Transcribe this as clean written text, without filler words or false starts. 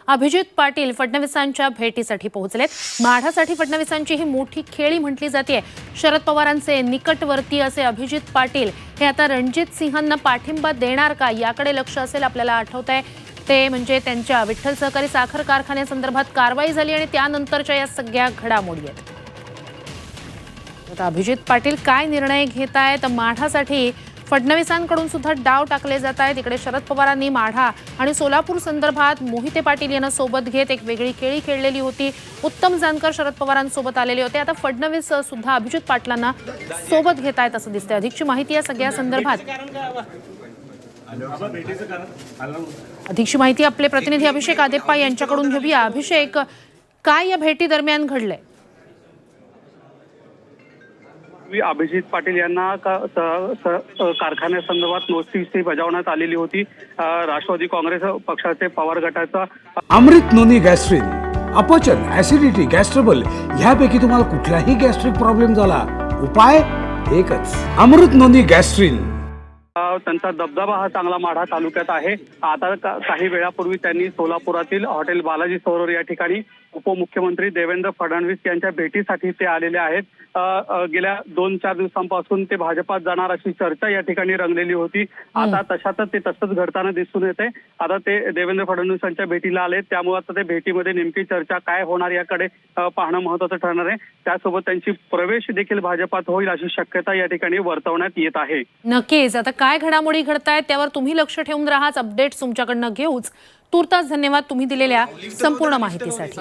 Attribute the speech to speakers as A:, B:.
A: अभिजित पाटील फडणवीसांच्या भेटीसाठी पोहोचलेत। माढासाठी फडणवीसांची ही मोठी खेळी म्हटली जाते। शरद पवारांचे निकटवर्ती असे अभिजित पाटील हे आता रणजित सिंहांना पाठिंबा देणार का याकडे लक्ष असेल। आपल्याला आठवतंय ते म्हणजे त्यांच्या विठ्ठल सहकारी साखर कारखान्यासंदर्भात कारवाई झाली आणि त्यानंतरच्या या सगळ्या घडामोडी आहेत। आता अभिजित पाटील काय निर्णय घेत आहेत? माढासाठी फडणवीसांकडून सुद्धा डाव टाकले जात आहेत। इकडे शरद पवारांनी माढा आणि सोलापूर संदर्भात मोहिते पाटील यांना सोबत घेत एक वेगळी खेळी खेळलेली होती। उत्तम जानकर शरद पवारांसोबत आलेले होते। आता फडणवीस सुद्धा अभिजित पाटलांना सोबत घेत आहेत असं दिसतंय। अधिकची माहिती या सगळ्या संदर्भात अधिकची माहिती आपले प्रतिनिधी अभिषेक आदेप्पा यांच्याकडून घेऊया। अभिषेक, काय या भेटी दरम्यान घडलंय?
B: अभिजित पाटील यांना कारखान्यासंदर्भात नोटीस बजावण्यात आलेली होती। राष्ट्रवादी काँग्रेस पक्षाचे पवार गटाचा
C: अमृत नोनी गॅस्ट्रिन, अपचन, ऍसिडिटी, गॅस्ट्रबल ह्यापैकी तुम्हाला कुठलाही गॅस्ट्रिक प्रॉब्लेम झाला, उपाय एकच, अमृत नोनी गॅस्ट्रिन।
B: त्यांचा दबदबा हा चांगला माढा तालुक्यात आहे। आता काही वेळापूर्वी त्यांनी सोलापुरातील हॉटेल बालाजी सरोवर या ठिकाणी उपमुख्यमंत्री देवेंद्र फडणवीस यांच्या भेटीसाठी ते आलेले आहेत। गेल्या 2-4 दिवसांपासून ते भाजपात जाणार अशी चर्चा या ठिकाणी रंगलेली होती। आता तशातच ते तसंच घडताना दिसून येते। आता ते देवेंद्र फडणवीसांच्या भेटीला आले, त्यामुळे आता ते भेटीमध्ये नेमकी चर्चा काय होणार याकडे पाहणं महत्त्वाचं ठरणार आहे। त्यासोबत त्यांची प्रवेश देखील भाजपात होईल अशी शक्यता या ठिकाणी वर्तवण्यात येत आहे।
A: नक्कीच आता काय घडामोडी घडतायत त्यावर तुम्ही लक्ष ठेवून राहाच। अपडेट्स तुमच्याकडनं घेऊच। तुर्तास धन्यवाद तुम्ही दिलेल्या संपूर्ण माहितीसाठी।